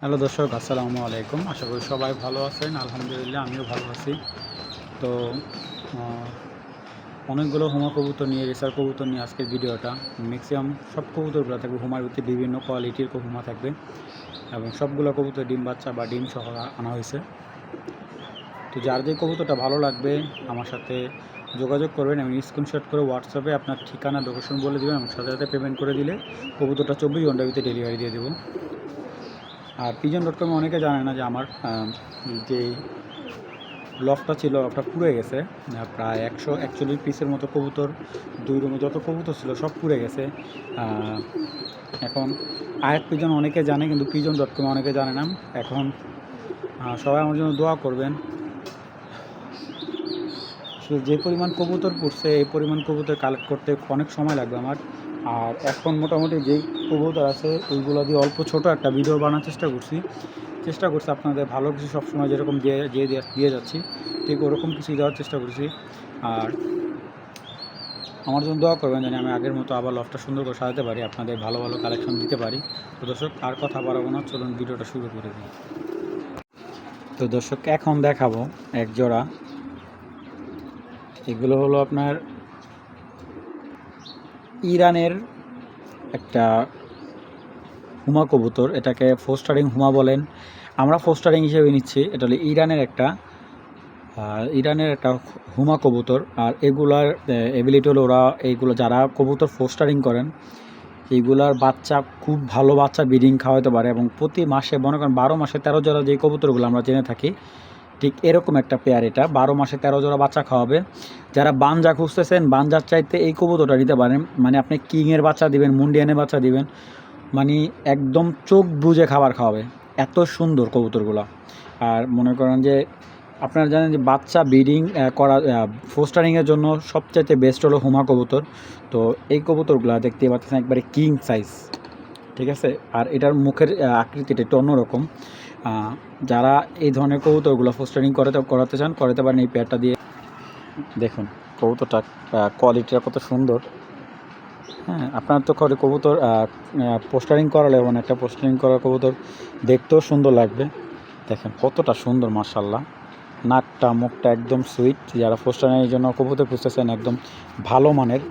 Hello দর্শক, আসসালামু আলাইকুম। আশা করি সবাই ভালো আছেন। আলহামদুলিল্লাহ আমিও ভালো আছি। তো আহ, অনেকগুলো হুমা কবুতর নিয়ে, রেসার কবুতর নিয়ে আজকের ভিডিওটা। ম্যাক্সিমাম সব কবুতরগুলো থাকবে হুমার ভিতরে, বিভিন্ন কোয়ালিটির হুমা থাকবে এবং সবগুলো কবুতর ডিম বাচ্চা বা ডিম সহ আনা হয়েছে। তো যার যে কবুতরটা ভালো লাগবে আমার সাথে যোগাযোগ করবেন এবং স্ক্রিনশট করে হোয়াটসঅ্যাপে আপনার ঠিকানা লোকেশন বলে দেবেন এবং সাথে সাথে পেমেন্ট করে দিলে কবুতরটা 24 ঘন্টার ভিতরে ডেলিভারি দিয়ে দেবো। আর pigeon.com অনেকে জানে না যে আমার যে লফটা ছিল, লফটা পুড়ে গেছে। প্রায় 141 পিসের মতো কবুতর, 2 রুমে যত কবুতর ছিল সব পুড়ে গেছে। এখন আয়াত পিজন অনেকে জানে, কিন্তু pigeon.com অনেকে জানে না। এখন সবাই আমার জন্য দোয়া করবেন। আসলে যে পরিমাণ কবুতর পড়ছে, এই পরিমাণ কবুতর কালেক্ট করতে অনেক সময় লাগবে আমার। আর এখন মোটামুটি যেই কবুতর আছে ওইগুলো দিয়ে অল্প ছোট একটা ভিডিও বানানোর চেষ্টা করছি আপনাদের ভালো কিছু সবসময় যেরকম দিয়ে যাচ্ছি, ঠিক ওরকম কিছু দেওয়ার চেষ্টা করছি। আর আমার জন্য দোয়া করবেন যেন আমি আগের মতো আবার লফটা সুন্দর করে সাজাতে পারি, আপনাদের ভালো ভালো কালেকশন দিতে পারি। তো দর্শক, আর কথা বাড়াবো না, চলুন ভিডিওটা শুরু করে দিই। তো দর্শক, এখন দেখাবো এক জোড়া। এগুলো হলো আপনার ইরানের একটা হুমা কবুতর। এটাকে ফোস্টারিং হুমা বলেন, আমরা ফোস্টারিং হিসেবে নিচ্ছি। এটা হলো ইরানের একটা হুমা কবুতর। আর এগুলার এবিলিটি হলো, ওরা এইগুলো যারা কবুতর ফোস্টারিং করেন এইগুলার বাচ্চা খুব ভালো বাচ্চা ব্রিডিং খাওয়াতে পারে এবং প্রতি মাসে মনে করেন 12 মাসে 13 জোড়া যে কবুতরগুলো আমরা জেনে থাকি, ঠিক এরকম একটা পেয়ার। এটা 12 মাসে 13 জোড়া বাচ্চা খাওয়াবে। যারা বানজা খুঁজতেছেন, বানজার চাইতে এই কবুতরটা নিতে পারেন। মানে আপনি কিংয়ের বাচ্চা দিবেন, মুন্ডিয়ানের বাচ্চা দিবেন, মানে একদম চোখ বুজে খাবার খাওয়াবে, এত সুন্দর কবুতরগুলো। আর মনে করেন যে আপনারা জানেন যে বাচ্চা ব্রিডিং করা ফোস্টারিংয়ের জন্য সবচাইতে বেস্ট হলো হুমা কবুতর। তো এই কবুতরগুলো দেখতে পাচ্ছেন একবারে কিং সাইজ, ঠিক আছে। আর এটার মুখের আকৃতিটা একটু অন্যরকম। যারা এই ধরনের কবুতরগুলো ফোস্টারিং করাতে চান, করাতে পারেন এই পেয়ারটা দিয়ে। দেখুন কবুতরটা কোয়ালিটিটা কত সুন্দর। হ্যাঁ, আপনার তো কবুতর পোস্টারিং করালে মানে একটা পোস্টারিং করা কবুতর দেখতেও সুন্দর লাগবে। দেখেন কতটা সুন্দর, মাশাআল্লাহ। নাকটা মুখটা একদম সুইট। যারা পোস্টারিংয়ের জন্য কবুতর খুঁজতেছেন একদম ভালো মানের,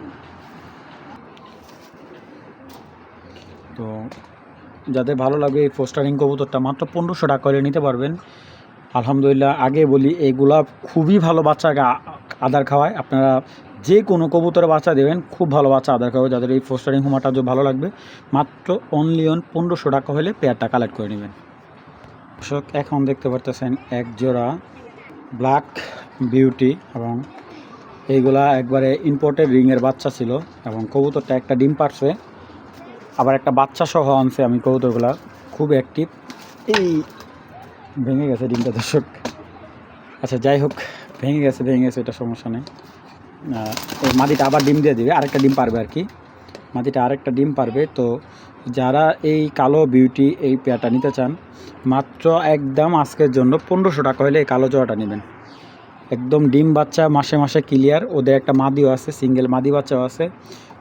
তো যাদের ভালো লাগবে এই পোস্টারিং কবুতরটা মাত্র 1500 টাকা করে নিতে পারবেন। আলহামদুলিল্লাহ, আগে বলি এইগুলা খুবই ভালো বাচ্চাকে আদার খাওয়ায়। আপনারা যে কোনো কবুতরে বাচ্চা দেবেন, খুব ভালো বাচ্চা আদার খাওয়াবে। যাদের এই ফোস্টারিং হুমাটা যে ভালো লাগবে, মাত্র অনলি 1500 টাকা হলে পেয়ারটা কালেক্ট করে নেবেন। দর্শক, এখন দেখতে পারতেছেন এক জোড়া ব্ল্যাক বিউটি, এবং এইগুলা একবারে ইম্পোর্টেড রিংয়ের বাচ্চা ছিল এবং কবুতরটা একটা ডিম পারছে, আবার একটা বাচ্চা সহ আনছে। আমি কবুতরগুলা খুব অ্যাক্টিভ। এই ভেঙে গেছে ডিমটা দর্শক। আচ্ছা যাই হোক, ভেঙে গেছে এটা সমস্যা নেই। এই মাদিটা আবার ডিম দিয়ে দেবে, আরেকটা ডিম পারবে আর কি। মাদিটা আরেকটা ডিম পারবে। তো যারা এই কালো বিউটি এই পেয়ারটা নিতে চান, মাত্র একদম আজকের জন্য 1500 টাকা হলে এই কালো জোড়াটা নেবেন। একদম ডিম বাচ্চা মাসে মাসে ক্লিয়ার। ওদের একটা মাদিও আছে, সিঙ্গেল মাদি বাচ্চাও আছে।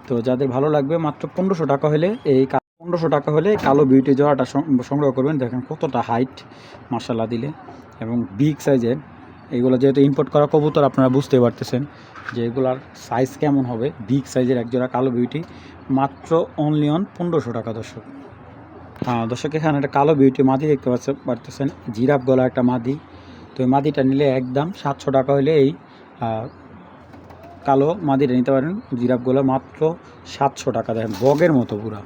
তো যাদের ভালো লাগবে মাত্র 1500 টাকা হলে 1500 টাকা হলে কালো বিউটি জোড়াটা সংগ্রহ করবেন। দেখেন কতটা হাইট, মাশাআল্লাহ দিলে, এবং বিগ সাইজের। এগুলো যেহেতু ইম্পোর্ট করা কবুতর, আপনারা বুঝতে পারতেছেন যে এগুলার সাইজ কেমন হবে। বিগ সাইজের এক জোড়া কালো বিউটি, মাত্র অনলি 1500 টাকা দর্শক। দর্শক, এখানে একটা কালো বিউটি মাদি দেখতে পারতেছেন, জিরাফ গলা একটা মাদি। তো এই মাদিটা নিলে একদম 700 টাকা হলে এই কালো মাদিটা নিতে পারেন। জিরাফ গলা মাত্র 700 টাকা। দেখেন বগের মতো পুরা,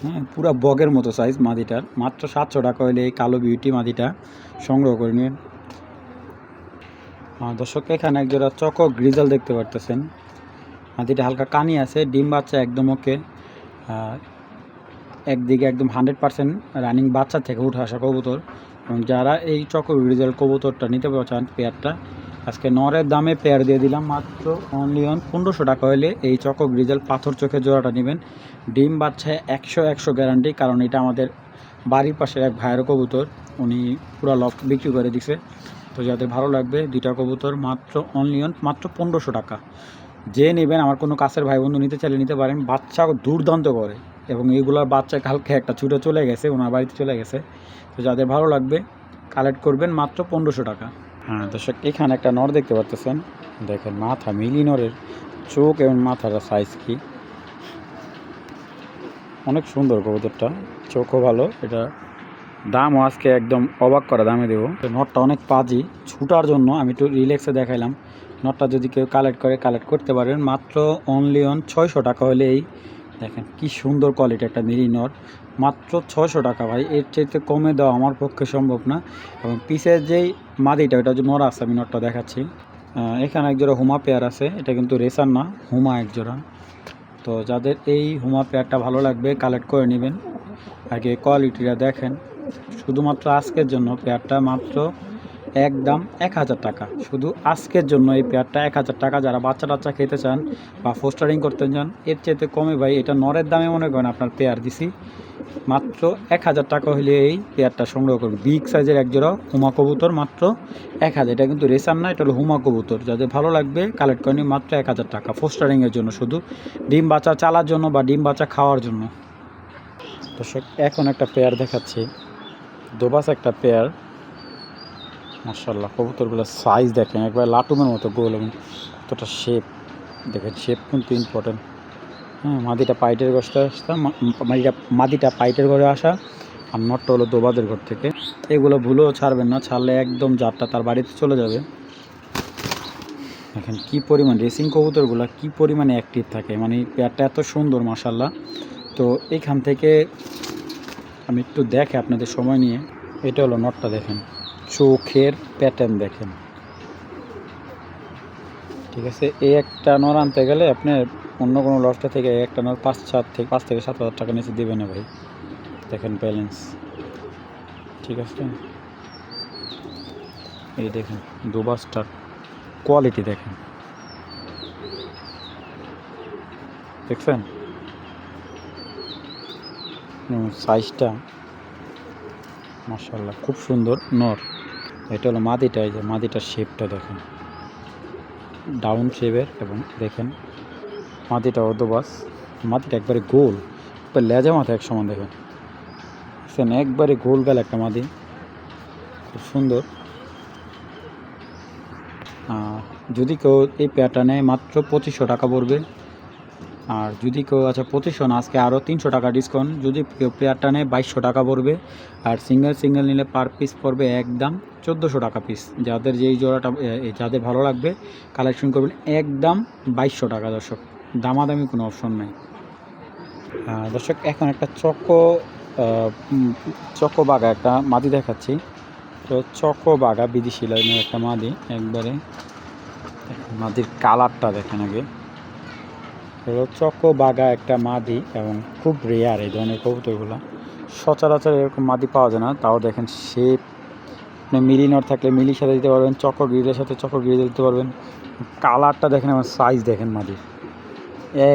হ্যাঁ পুরা বগের মতো সাইজ মাদিটার। মাত্র 700 টাকা হলে এই কালো বিউটি মাদিটা সংগ্রহ করে নেবেন। দর্শক, এখানে এক জোড়া চকো গ্রিজাল দেখতে পারতেছেন। মাদিটা হালকা কানি আছে, ডিম বাচ্চা একদম ওকে। একদিকে একদম 100% রানিং বাচ্চা থেকে উঠে আসা কবুতর। এবং যারা এই চকো গ্রিজাল কবুতরটা নিতে চান, পেয়ারটা আজকে নরের দামে পেয়ার দিয়ে দিলাম। মাত্র অনলি 1500 টাকা হলে এই চকো গ্রিজাল পাথর চোখের জোড়াটা নেবেন। ডিম বাচ্চায় 100 100 গ্যারান্টি, কারণ এটা আমাদের বাড়ির পাশের এক ভাইয়ের কবুতর, উনি পুরো লফট বিক্রি করে দিছে। তো যাদের ভালো লাগবে দুইটা কবুতর মাত্র অনলি মাত্র 1500 টাকা। যে নেবেন, আমার কোনো কাছের ভাই বন্ধু নিতে চাইলে নিতে পারেন। বাচ্চা দুর্দান্ত করে, এবং এইগুলোর বাচ্চা কালকে একটা ছুটে চলে গেছে, ওনার বাড়িতে চলে গেছে। তো যাদের ভালো লাগবে কালেক্ট করবেন মাত্র 1500 টাকা। হ্যাঁ দর্শক, এখানে একটা নর দেখতে পাচ্ছেন, দেখেন মাথা মিলি নরের চোখ এবং মাথার সাইজ কি অনেক সুন্দর কবুতরটা, চোখও ভালো। এটা দামও আজকে একদম অবাক করা দামে দেবো। নটটা অনেক পাজি, ছুটার জন্য আমি একটু রিল্যাক্সে দেখাইলাম। নটটা যদি কেউ কালেক্ট করতে পারেন মাত্র অনলি অন 600 টাকা হলেই। দেখেন কি সুন্দর কোয়ালিটি একটা মিলি নট, মাত্র 600 টাকা ভাই। এর চাইতে কমে দেওয়া আমার পক্ষে সম্ভব না। এবং পিসের যেই মাদিটা, ওটা যে নর আছে, আমি নটটা দেখাচ্ছি। এখানে একজোড়া হুমা পেয়ার আছে, এটা কিন্তু রেসার না, হুমা একজোড়া। তো যাদের এই হুমা পেয়ারটা ভালো লাগবে কালেক্ট করে নেবেন। আগে কোয়ালিটিটা দেখেন। শুধুমাত্র আজকের জন্য পেয়ারটা মাত্র একদম 1000 টাকা, শুধু আজকের জন্য এই পেয়ারটা 1000 টাকা। যারা বাচ্চা টাচ্চা খেতে চান বা ফোস্টারিং করতে চান, এর চাইতে কমে ভাই এটা নরের দামে মনে করেন আপনার পেয়ার দিছি। মাত্র 1000 টাকা হলে এই পেয়ারটা সংগ্রহ করবেন। বিগ সাইজের একজোড়া হুমা কবুতর মাত্র 1000। এটা কিন্তু রেসার না, এটা হলো হুমা কবুতর। যাদের ভালো লাগবে কালেক্ট করে নিন মাত্র 1000 টাকা, ফোস্টারিংয়ের জন্য, শুধু ডিম বাচ্চা চালার জন্য বা ডিম বাচ্চা খাওয়ার জন্য। দর্শক, এখন একটা পেয়ার দেখাচ্ছি, দোবাস একটা পেয়ার। মাশাআল্লাহ, কবুতরগুলো সাইজ দেখেন, একবার লাটুমের মতো গোল এবং কতটা শেপ দেখেন। শেপ কিন্তু ইম্পর্টেন্ট। হ্যাঁ, মাদিটা পাইটের ঘরে আসা, মাদিটা পাইটের ঘরে আসা, আর নটটা হলো দোবাদের ঘর থেকে। এগুলো ভুলেও ছাড়বেন না, ছাড়লে একদম জাতটা তার বাড়িতে চলে যাবে। দেখেন কি পরিমাণ রেসিং কবুতরগুলো কি পরিমাণে অ্যাক্টিভ থাকে, মানে পেয়ারটা এত সুন্দর মাশাআল্লাহ। তো এইখান থেকে আমি একটু দেখে আপনাদের সময় নিয়ে, এটা হলো নটটা, দেখেন চোখের প্যাটার্ন দেখেন, ঠিক আছে। এই একটা নর আনতে গেলে আপনার অন্য কোনো লসটা থেকে একটা নর 5 থেকে 7 হাজার টাকা নিচে দেবে না ভাই। দেখেন ব্যালেন্স, ঠিক আছে। এই দেখেন দুবাসটার কোয়ালিটি দেখেন, দেখছেন সাইজটা মাশাআল্লাহ খুব সুন্দর নর। এটা হলো মাদিটা, এই যে মাদিটার শেপটা দেখেন, ডাউন শেপের। এবং দেখেন মাদিটা অর্ধবাস, মাদিটা একবারে গোল, লেজা মাথা এক সমান দেখেন, দেখছেন একবারে গোল গাল একটা মাদি, খুব সুন্দর। যদি কেউ এই পেয়ারটা নেয় মাত্র 2500 টাকা পড়বে। আর যদি কেউ, আচ্ছা 2500 না, আজকে আরও 300 টাকা ডিসকাউন্ট। যদি কেউ পেয়ারটা নেয় 2200 টাকা পড়বে। আর সিঙ্গেল নিলে পার পিস পড়বে একদম 1400 টাকা পিস। যাদের যেই জোড়াটা যাদের ভালো লাগবে কালেকশন করবেন একদম 2200 টাকা। দর্শক, দামাদামি কোনো অপশন নাই। দর্শক, এখন একটা চকো বাঘা একটা মাদি দেখাচ্ছি। তো চকো বাঘা বিদেশি লাইনের একটা মাদি, একবারে মাদির কালারটা দেখেন আগে। চকো বাঘা একটা মাদি, এবং খুব রেয়ার এই ধরনের কবুতরগুলো, সচরাচর এরকম মাদি পাওয়া যায় না। তাও দেখেন শেপ, আপনি মিলি নট থাকলে মিলির সাথে দিতে পারবেন, চকো গ্রিজের সাথে চকো গ্রিজে দিতে পারবেন। কালারটা দেখেন, আমার সাইজ দেখেন মাদির,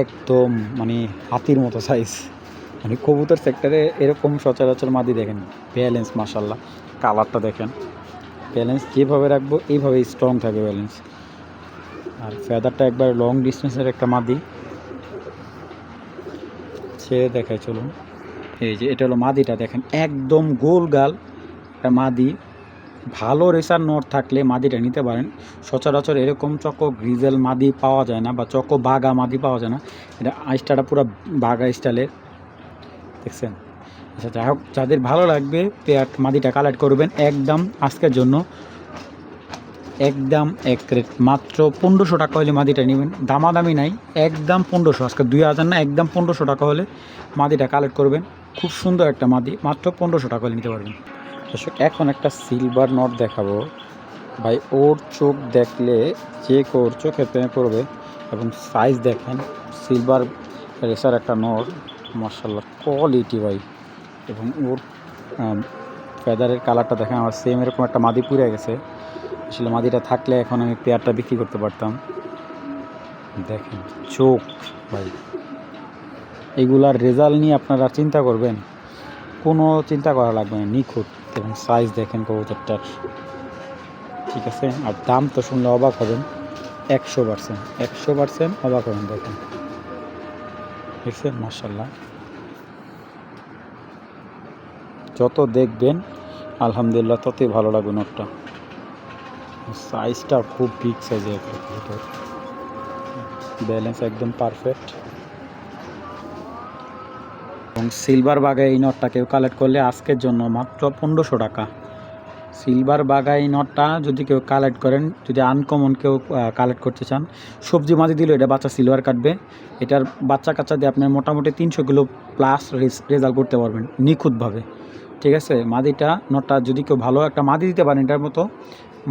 একদম মানে হাতির মতো সাইজ। মানে কবুতর সেক্টরে এরকম সচরাচর মাদি দেখেন। ব্যালেন্স মাশাআল্লাহ, কালারটা দেখেন, ব্যালেন্স যেভাবে রাখবো এইভাবেই স্ট্রং থাকে ব্যালেন্স। আর ফেদারটা একবার লং ডিস্টেন্সের একটা মাদি, ছেড়ে দেখায় চলুন। এই যে এটা হলো মাদিটা, দেখেন একদম গোল গাল একটা মাদি। ভালো রেসার নট থাকলে মাদিটা নিতে পারেন। সচরাচর এরকম চকো গ্রিজেল মাদি পাওয়া যায় না, বা চকো বাঘা মাদি পাওয়া যায় না। এটা আইসটাটা পুরো বাঘা স্টাইলের, দেখছেন। আচ্ছা, যাই হোক, যাদের ভালো লাগবে পেয়ার মাদিটা কালেক্ট করবেন একদম আজকের জন্য, একদম এক রেট মাত্র 1500 টাকা হলে মাদিটা নেবেন। দামাদামি নাই, একদম 1500। আজকে 2000 না, একদম 1500 টাকা হলে মাদিটা কালেক্ট করবেন। খুব সুন্দর একটা মাদি, মাত্র 1500 টাকা হলে নিতে পারবেন। দর্শক, এখন একটা সিলভার নট দেখাবো ভাই। ওর চোখ দেখলে যে ওর চোখের প্রেমে পড়বে। এবং সাইজ দেখেন, সিলভার রেসার একটা নট, মাশাআল্লাহ কোয়ালিটি ভাই। এবং ওর ফেদারের কালারটা দেখেন, আমার সেম এরকম একটা মাদি পুড়ে গেছে। আসলে মাদিটা থাকলে এখন আমি পেয়ারটা বিক্রি করতে পারতাম। দেখেন চোখ ভাই, এগুলার রেজাল্ট নিয়ে আপনারা চিন্তা করবেন, কোনো চিন্তা করা লাগবে না, নিখুঁত। এবং সাইজ দেখেন কবুতরটার, ঠিক আছে। আর দাম তো শুনলে অবাক হবেন, 100% অবাক হবেন। দেখেন, দেখছেন মাশাআল্লাহ, যত দেখবেন আলহামদুলিল্লাহ ততই ভালো লাগবে নটটা। সাইজটা খুব বিগ সাইজের, ব্যালেন্স একদম পারফেক্ট। এবং সিলভার বাগায় এই নটটা কেউ কালেক্ট করলে আজকের জন্য মাত্র 1500 টাকা। সিলভার বাগায় এই নটটা যদি কেউ কালেক্ট করেন, যদি আনকমন কেউ কালেক্ট করতে চান, সবজি মাঝে দিলেও এটা বাচ্চা সিলভার কাটবে। এটার বাচ্চা কাচ্চা দিয়ে আপনার মোটামুটি 300 কিলো প্লাস রেজাল্ট করতে পারবেন নিখুঁতভাবে। ঠিক আছে, মাদিটা নটটা যদি কেউ ভালো একটা মাদি দিতে পারেন এটার মতো,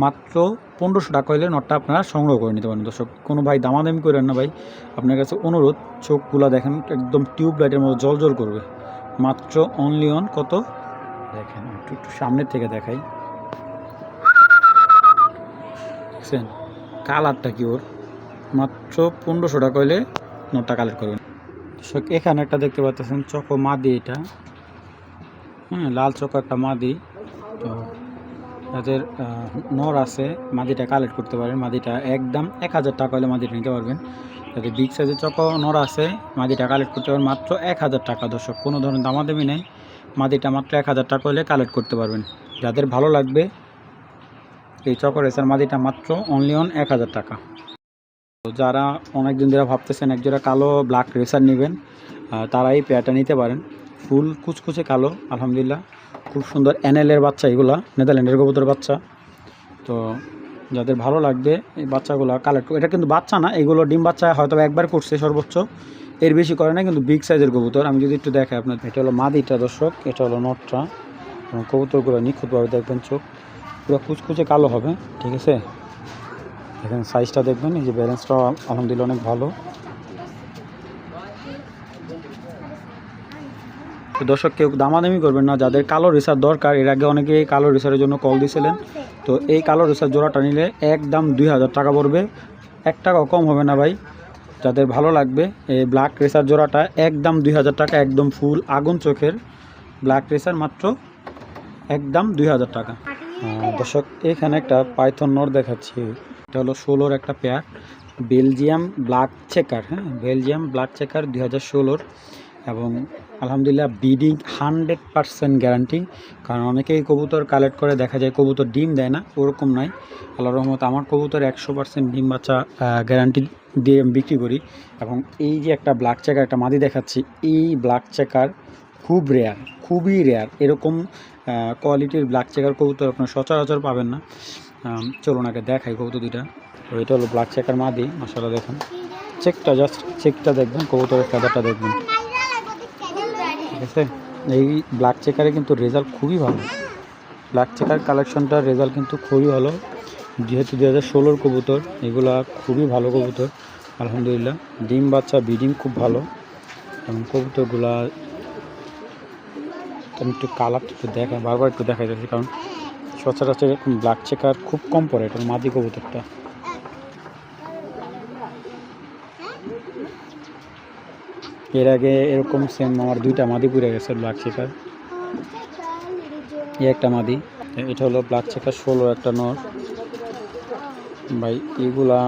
মাত্র 1500 টাকা হলে নটটা আপনারা সংগ্রহ করে নিতে পারেন। দর্শক কোনো ভাই দামাদামি করেন না ভাই, আপনার কাছে অনুরোধ, চোখগুলো দেখেন একদম টিউব লাইটের মতো জল করবে। মাত্র অনলি অন কত দেখেন, একটু সামনের থেকে দেখাই, দেখছেন কালারটা কি ওর, মাত্র 1500 টাকা হলে নটটা কালেক্ট করবেন। দর্শক এখানে একটা দেখতে পাচ্ছেন চকো মাদি, এটা লাল চকো একটা মাদি। তো যাদের নর আছে মাদিটা কালেক্ট করতে পারেন। মাদিটা একদম 1000 টাকা হলে মাদিটা নিতে পারবেন। যাদের বিগ সাইজের চকো নর আছে মাদিটা কালেক্ট করতে পারবেন মাত্র 1000 টাকা। দর্শক কোনো ধরনের দামাদামি নেই, মাদিটা মাত্র 1000 টাকা হলে কালেক্ট করতে পারবেন। যাদের ভালো লাগবে এই চকো রেসার মাদিটা মাত্র অনলি অন 1000 টাকা। তো যারা অনেক দিন ধরে ভাবতেছেন একজোড়া কালো ব্ল্যাক রেসার নেবেন, তারা এই পেয়ারটা নিতে পারেন। ফুল কুচকুচে কালো, আলহামদুলিল্লাহ খুব সুন্দর এনএলের বাচ্চা, এগুলা নেদারল্যান্ডের কবুতর বাচ্চা। তো যাদের ভালো লাগবে এই বাচ্চাগুলো কালেক্ট, এটা কিন্তু বাচ্চা না, এগুলো ডিম বাচ্চা হয়তো একবার করছে সর্বোচ্চ, এর বেশি করে না, কিন্তু বিগ সাইজের কবুতর। আমি যদি একটু দেখাই আপনার, এটা হলো মাদিটা দর্শক, এটা হলো নটটা। এবং কবুতরগুলো নিখুঁতভাবে দেখবেন, চোখ পুরো কুচকুচে কালো হবে। ঠিক আছে, দেখেন সাইজটা দেখবেন, এই যে ব্যালেন্সটা আলহামদুলিল্লাহ অনেক ভালো। তো দর্শক কেউ দামাদামি করবেন না, যাদের কালো রেসার দরকার, এর আগে অনেকে এই কালো রেসারের জন্য কল দিয়েছিলেন। তো এই কালো রেসার জোড়াটা নিলে একদম 2000 টাকা পড়বে, 1 টাকাও কম হবে না ভাই। যাদের ভালো লাগবে এই ব্ল্যাক রেসার জোড়াটা একদম 2000 টাকা, একদম ফুল আগুন চোখের ব্ল্যাক রেসার, মাত্র একদম 2000 টাকা। দর্শক এখানে একটা পাইথন নর দেখাচ্ছি, এটা হলো 16-র একটা pair, Belgium black checker. Belgium black checker 2016-র। এবং আলহামদুলিল্লাহ ব্রিডিং 100% গ্যারান্টি। কারণ অনেকেই কবুতর কালেক্ট করে দেখা যায় কবুতর ডিম দেয় না, ওরকম নাই। আল্লাহর রহমত আমার কবুতর 100% ডিম বাচ্চা গ্যারান্টি দিয়ে বিক্রি করি। এবং এই যে একটা ব্ল্যাক চেকার একটা মাদি দেখাচ্ছি, এই ব্ল্যাক চেকার খুব রেয়ার, খুবই রেয়ার। এরকম কোয়ালিটির ব্ল্যাক চেকার কবুতর আপনার সচরাচর পাবেন না। চলুন আগে দেখাই কবুতর দুইটা। তো এটা হলো ব্ল্যাক চেকার মাদি, মাশাআল্লাহ দেখেন চেকটা, জাস্ট চেকটা দেখবেন, কবুতরের ফেদারটা দেখবেন। ঠিক আছে, এই ব্ল্যাক চেকারে কিন্তু রেজাল্ট খুবই ভালো, ব্ল্যাক চেকার কালেকশনটার রেজাল্ট কিন্তু খুবই ভালো। যেহেতু 2016-র কবুতর, এগুলা খুবই ভালো কবুতর আলহামদুলিল্লাহ। ডিম বাচ্চা ব্রিডিং খুব ভালো। এবং কবুতরগুলা আমি একটু কালারটা একটু দেখা, বারবার একটু দেখা যাচ্ছে, কারণ সচরাচর এরকম ব্ল্যাক চেকার খুব কম পড়ে, এটা মাদি কবুতরটা। এর আগে এরকম সেম আমার 2টা মাদি পুড়ে গেছে ব্ল্যাক চেকার, এই একটা মাদি। এটা হলো ব্ল্যাক চেকার 16 একটা নর ভাই। এগুলা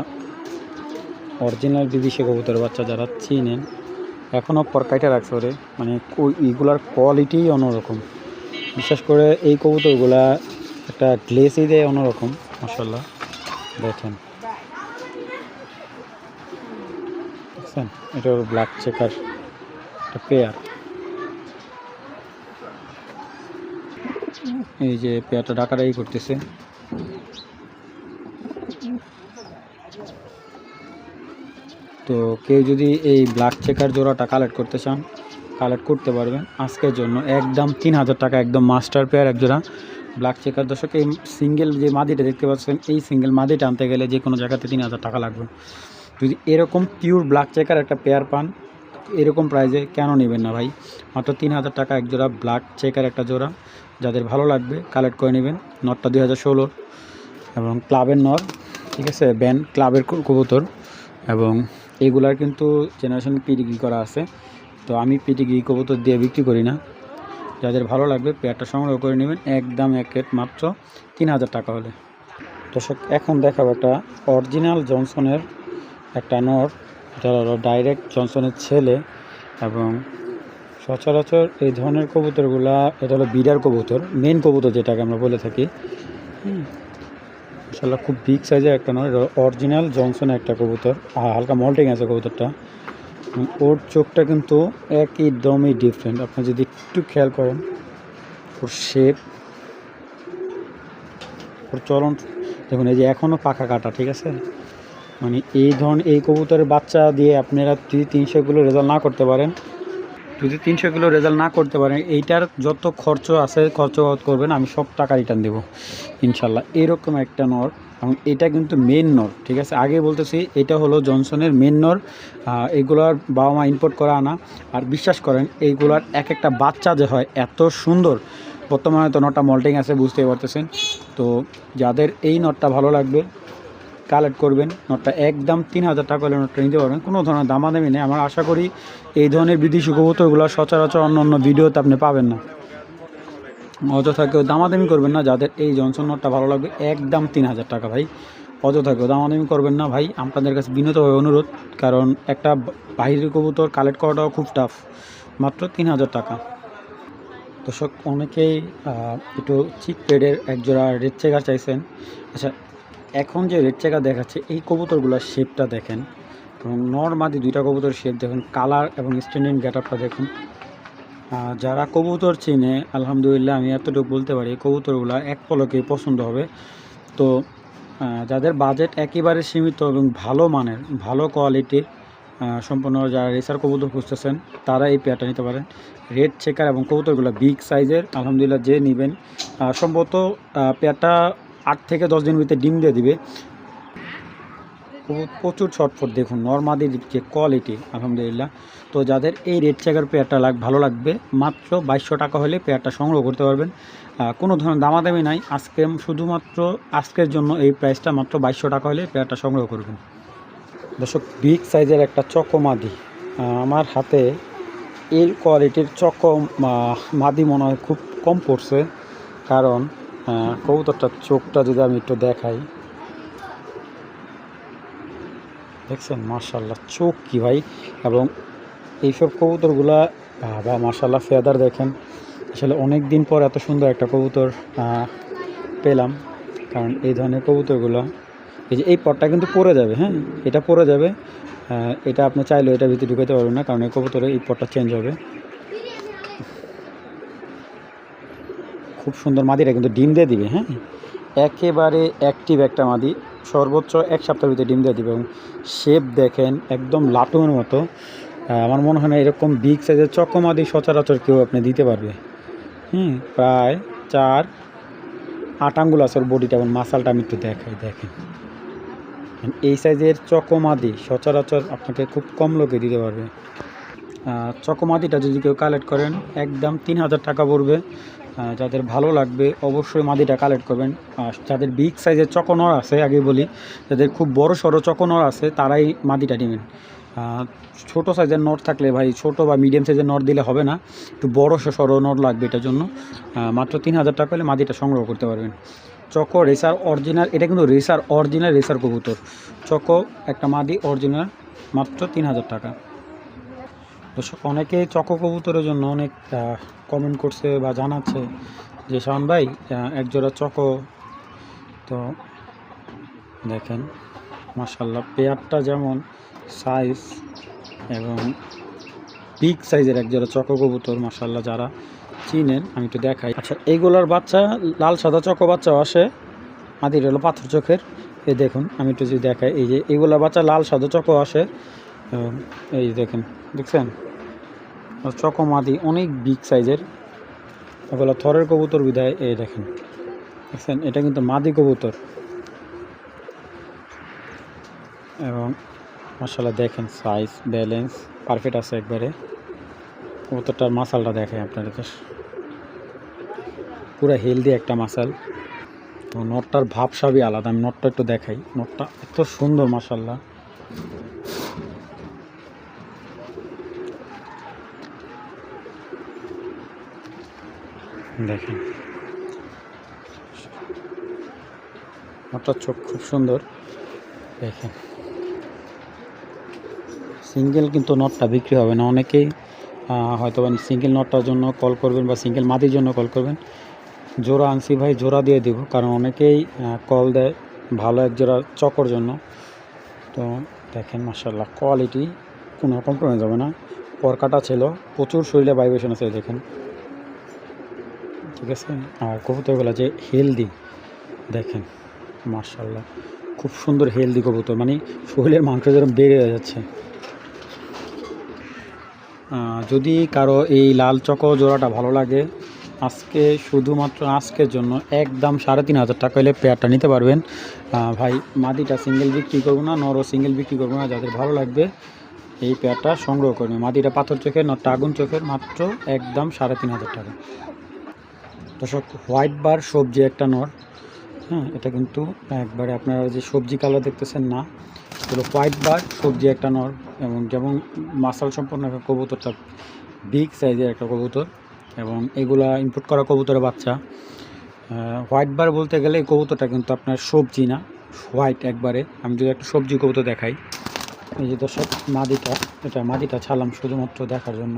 অরিজিনাল বিদেশি কবুতর বাচ্চা, যারা চিনেন এখনও পরকাইটা রাখছে ওরে, মানে এইগুলার কোয়ালিটি অন্যরকম। বিশেষ করে এই কবুতরগুলা একটা গ্লেসই দেয় অন্যরকম, মাশাআল্লাহ দেখেন। দেখছেন, এটা হলো ব্ল্যাক চেকার একটা পেয়ার। এই যে পেয়ারটা ডাকাডাকি করতেছে। তো কেউ যদি এই ব্ল্যাক চেকার জোড়াটা কালেক্ট করতে চান, কালেক্ট করতে পারবেন আজকের জন্য একদম 3000 টাকা, একদম মাস্টার পেয়ার এক জোড়া ব্ল্যাক চেকার। দর্শক এই সিঙ্গেল যে মাদিটা দেখতে পাচ্ছেন, এই সিঙ্গেল মাদিটা আনতে গেলে যে কোনো জায়গাতে 3000 টাকা লাগবে। যদি এরকম পিওর ব্ল্যাক চেকার একটা পেয়ার পান এরকম প্রাইজে কেন নেবেন না ভাই? মাত্র 3000 টাকা এক জোড়া ব্ল্যাক চেকার একটা জোড়া। যাদের ভালো লাগবে কালেক্ট করে নেবেন। নটটা 2016 এবং ক্লাবের নর, ঠিক আছে, ব্যান ক্লাবের কবুতর। এবং এগুলার কিন্তু জেনারেশন পিডিগ্রি করা আছে। তো আমি পিডিগ্রি কবুতর দিয়ে বিক্রি করি না। যাদের ভালো লাগবে পেয়ারটা সংগ্রহ করে নেবেন একদম এক রেট, মাত্র 3000 টাকা হলে। দর্শক এখন দেখাবো একটা অরিজিনাল জনসনের একটা নর, যারা হলো ডাইরেক্ট জনসনের ছেলে এবং সচরাচর এই ধরনের কবুতরগুলা এটা হলো বিডার কবুতর, মেন কবুতর যেটাকে আমরা বলে থাকি। মাশাআল্লাহ খুব বিগ সাইজের একটা নয়, অরিজিনাল জনসনের একটা কবুতর, হালকা মল্টিং আছে কবুতরটা। ওর চোখটা কিন্তু একদমই ডিফারেন্ট, আপনি যদি একটু খেয়াল করেন ওর শেপ, ওর চলন দেখুন। এই যে এখনও পাখা কাটা, ঠিক আছে। মানে এই ধরনের এই কবুতরের বাচ্চা দিয়ে আপনারা যদি 300 কিলো রেজাল্ট না করতে পারেন, এইটার যত খরচ আছে খরচ করবেন, আমি সব টাকা রিটার্ন দেবো ইনশাল্লাহ। এরকম একটা নর, এবং এটা কিন্তু মেন নর, ঠিক আছে। আগে বলতেছি এটা হলো জনসনের মেন নর। এইগুলার বাবা মা ইম্পোর্ট করা আনা। আর বিশ্বাস করেন এইগুলার এক একটা বাচ্চা যে হয় এত সুন্দর। বর্তমানে তো নটটা মল্টিং আছে, বুঝতেই পারতেছেন। তো যাদের এই নটটা ভালো লাগবে কালেক্ট করবেন। নটটা একদম 3000 টাকা হলে নটটা নিতে পারবেন, কোনো ধরনের দামাদামি নেই। আমার আশা করি এই ধরনের বিদেশি কবুতরগুলো সচরাচর অন্য অন্য ভিডিওতে আপনি পাবেন না। অযথা কেউ দামাদামি করবেন না, যাদের এই জনসন নটটা ভালো লাগবে একদম 3000 টাকা ভাই। অযথা কেউ দামাদামি করবেন না ভাই, আপনাদের কাছে বিনীতভাবে অনুরোধ। কারণ একটা বাইরের কবুতর কালেক্ট করাটাও খুব টাফ। মাত্র 3000 টাকা। দর্শক অনেকেই একটু চিক পেডের একজোড়া রেড চেকার চাইছেন। আচ্ছা, এখন যে রেড চেকার দেখাচ্ছে এই কবুতরগুলোর শেপটা দেখেন, এবং নর মাদি দুইটা কবুতর শেপ দেখুন, কালার এবং স্ট্যান্ডিং গেটআপটা দেখুন। যারা কবুতর চিনে আলহামদুলিল্লাহ আমি এতটুকু বলতে পারি কবুতরগুলো এক পলকেই পছন্দ হবে। তো যাদের বাজেট একেবারে সীমিত এবং ভালো মানের ভালো কোয়ালিটির সম্পূর্ণ যারা রেসার কবুতর খুঁজতেছেন তারা এই পেয়ারটা নিতে পারেন। রেড চেকার এবং কবুতরগুলো বিগ সাইজের, আলহামদুলিল্লাহ যে নেবেন সম্ভবত পেয়ারটা 8 থেকে 10 দিন ভিতরে ডিম দিয়ে দিবে। প্রচুর ছটফট দেখুন, নরমাদির যে কোয়ালিটি আলহামদুলিল্লাহ। তো যাদের এই রেড চেকার পেয়ারটা ভালো লাগবে, মাত্র 2200 টাকা হলে পেয়ারটা সংগ্রহ করতে পারবেন। কোনো ধরনের দামাদামি নাই। শুধুমাত্র আজকের জন্য এই প্রাইসটা মাত্র 2200 টাকা হলে পেয়ারটা সংগ্রহ করবেন। দর্শক বিগ সাইজের একটা চকো মাদি আমার হাতে, এর কোয়ালিটির চকো মাদি মনে হয় খুব কম পড়ছে। কারণ কবুতরটার চোখটা যদি আমি একটু দেখাই, দেখছেন মাশাআল্লাহ চোখ কি ভাই। এবং এইসব কবুতরগুলা বা মাশাআল্লাহ ফেদার দেখেন। আসলে অনেক দিন পর এত সুন্দর একটা কবুতর পেলাম। কারণ এই ধরনের কবুতরগুলো, এই যে এই পটটা কিন্তু পড়ে যাবে, হ্যাঁ এটা পড়ে যাবে। এটা আপনি চাইলেও এটা ভিতরে ঢুকাতে পারবেন না, কারণ এই কবুতরে এই পটটা চেঞ্জ হবে। খুব সুন্দর মাদিটা কিন্তু ডিম দিয়ে দিবে, হ্যাঁ একেবারে অ্যাক্টিভ একটা মাদি, সর্বোচ্চ 1 সপ্তাহের ভিতরে ডিম দিয়ে দিবে। এবং শেপ দেখেন একদম লাটুমের মতো। আমার মনে হয় না এরকম বিগ সাইজের চকো মাদি সচরাচর কেউ আপনি দিতে পারবে। প্রায় 4-8 আঙ্গুল আছে ওর বডিটা, এবং মাসালটা আমি একটু দেখাই, দেখেন এই সাইজের চকো মাদি সচরাচর আপনাকে খুব কম লোকে দিতে পারবে। চকো মাদিটা যদি কেউ কালেক্ট করেন একদম 3000 টাকা পড়বে। যাদের ভালো লাগবে অবশ্যই মাদিটা কালেক্ট করবেন। যাদের বিগ সাইজের চকোনর আছে, আগে বলি যাদের খুব বড় সড়ো চকোনর আছে তারাই মাদিটা নেবেন। ছোটো সাইজের নট থাকলে ভাই, ছোটো বা মিডিয়াম সাইজের নট দিলে হবে না, একটু বড় সড়ো নট লাগবে এটার জন্য। মাত্র 3000 টাকা হলে মাদিটা সংগ্রহ করতে পারবেন। চকো রেসার অরিজিনাল, এটা কিন্তু অরিজিনাল রেসার কবুতর। চকো একটা মাদি অরিজিনাল, মাত্র 3000 টাকা। দর্শক অনেকেই চকো কবুতরের জন্য অনেক কমেন্ট করছে বা জানাচ্ছে যে শাওন ভাই একজোড়া চকো। তো দেখেন মাশাআল্লাহ পেয়ারটা যেমন সাইজ এবং বিগ সাইজের একজোড়া চকো কবুতর মাশাআল্লাহ, যারা চিনেন আমি একটু দেখাই। আচ্ছা, এইগুলোর বাচ্চা লাল সাদা চকো বাচ্চাও আসে, মাদির হলো পাথর চোখের। এই দেখুন আমি একটু যদি দেখাই, এই যে এইগুলোর বাচ্চা লাল সাদা চকো আসে। এই দেখেন, দেখছেন চকো মাদি অনেক বিগ সাইজের। ওগুলো থরের কবুতর বিধায়, এই দেখেন দেখছেন এটা কিন্তু মাদি কবুতর। এবং মাশাআল্লাহ দেখেন সাইজ ব্যালেন্স পারফেক্ট আছে একবারে। কবুতরটার মাসালটা দেখেন আপনাদের, পুরো হেলদি একটা মাসাল। তো নটটার ভাবসাবই আলাদা, আমি নটটা একটু দেখাই। নটটা এত সুন্দর মাশাআল্লাহ। দেখেন নটটার চোখ খুব সুন্দর। দেখেন সিঙ্গেল কিন্তু নটটা বিক্রি হবে না, অনেকেই হয়তো সিঙ্গেল নটটার জন্য কল করবেন বা সিঙ্গেল মাদির জন্য কল করবেন। জোড়া আনছি ভাই, জোড়া দিয়ে দিব, কারণ অনেকেই কল দেয় ভালো এক জোড়া চকর জন্য। তো দেখেন মাশাআল্লাহ কোয়ালিটি কোনো রকম কমে যাবে না। পরকাটা ছিল, প্রচুর শরীরে ভাইব্রেশন আছে দেখেন, ঠিক আছে। আর কবুতরগুলো যে হেলদি দেখেন মাশাআল্লাহ, খুব সুন্দর হেলদি কবুতর, মানে শরীরের মাংস যেরকম বেড়ে যাচ্ছে। যদি কারো এই লাল চকো জোড়াটা ভালো লাগে, আজকে শুধুমাত্র আজকের জন্য একদম 3,500 টাকা হলে পেয়ারটা নিতে পারবেন। ভাই মাদিটা সিঙ্গেল বিক্রি করবো না, নরও সিঙ্গেল বিক্রি করবো না, যাদের ভালো লাগবে এই পেয়ারটা সংগ্রহ করবে। মাদিটা পাথর চোখের, নটটা আগুন চোখের, মাত্র একদম 3,500 টাকা। দর্শক হোয়াইট বার সবজি একটা নর, হ্যাঁ এটা কিন্তু একবারে আপনারা যে সবজি কালার দেখতেছেন না, এগুলো হোয়াইট বার সবজি একটা নর, এবং যেমন মাসাল সম্পন্ন একটা কবুতরটা বিগ সাইজের একটা কবুতর, এবং এগুলা ইম্পোর্ট করা কবুতরের বাচ্চা। হোয়াইট বার বলতে গেলে এই কবুতরটা কিন্তু আপনার সবজি না, হোয়াইট একবারে। আমি যদি একটা সবজি কবুতর দেখাই, এই যে দর্শক মাদিটা, এটা মাদিটা ছাড়লাম শুধুমাত্র দেখার জন্য।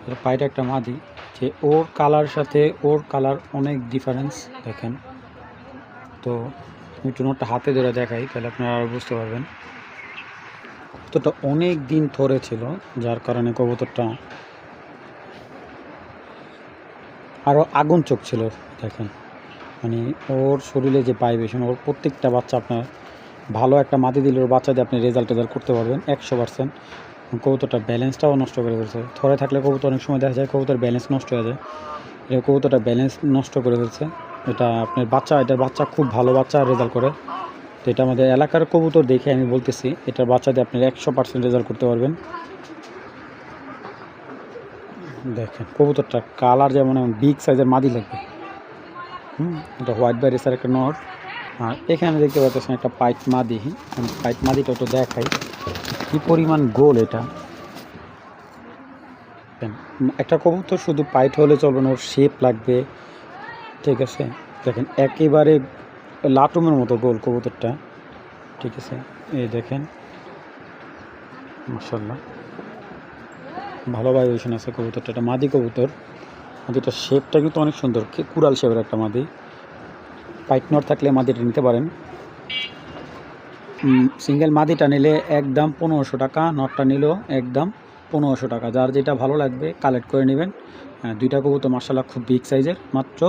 এটা পাইটা একটা মাদি, যে ওর কালার সাথে ওর কালার অনেক ডিফারেন্স দেখেন। তো আমি একটু নোটটা হাতে ধরে দেখাই, তাহলে আপনারা আরও বুঝতে পারবেন। কবুতরটা অনেক দিন ধরে ছিল, যার কারণে কবুতরটা আরও আগুন চোখ ছিল দেখেন। মানে ওর শরীরে যে ভাইব্রেশন, ওর প্রত্যেকটা বাচ্চা আপনার ভালো একটা মাদি দিলে ওর বাচ্চা দিয়ে আপনি রেজাল্ট করতে পারবেন 100%। কবুতরটার ব্যালেন্সটাও নষ্ট করে ফেলছে, ধরে থাকলে কবুতর অনেক সময় দেখা যায় কবুতর ব্যালেন্স নষ্ট হয়ে যায়, এটা কবুতরটা ব্যালেন্স নষ্ট করে ফেলছে। এটা আপনার বাচ্চা, এটার বাচ্চা খুব ভালো বাচ্চা রেজাল্ট করে। তো এটা আমাদের এলাকার কবুতর দেখে আমি বলতেছি, এটার বাচ্চা দিয়ে আপনি 100% রেজাল্ট করতে পারবেন। দেখেন কবুতরটা কালার যেমন বিগ সাইজের মাদি লাগবে। এটা হোয়াইট বাই রেসার একটা নর। আর এখানে দেখতে পাচ্ছেন একটা পাইট মাদি, পাইট মাদিটা তো দেখাই কি পরিমাণ গোল। এটা একটা কবুতর শুধু পাইট হলে চলবে না, ওর শেপ লাগবে, ঠিক আছে। দেখেন একেবারে লাটুমের মতো গোল কবুতরটা, ঠিক আছে। এই দেখেন মাশাআল্লাহ ভালো ভাইব্রেশন আছে কবুতরটা। এটা মাদি কবুতর, মাদিটার শেপটা কিন্তু অনেক সুন্দর, কুড়াল শেপের একটা মাদি। পাইট নর থাকলে মাদিটা নিতে পারেন। সিঙ্গেল মাদিটা নিলে একদম 1500 টাকা, নটটা নিলেও একদম 1500 টাকা। যার যেটা ভালো লাগবে কালেক্ট করে নেবেন। দুইটা কবুতর মাশাআল্লাহ খুব বিগ সাইজের, মাত্র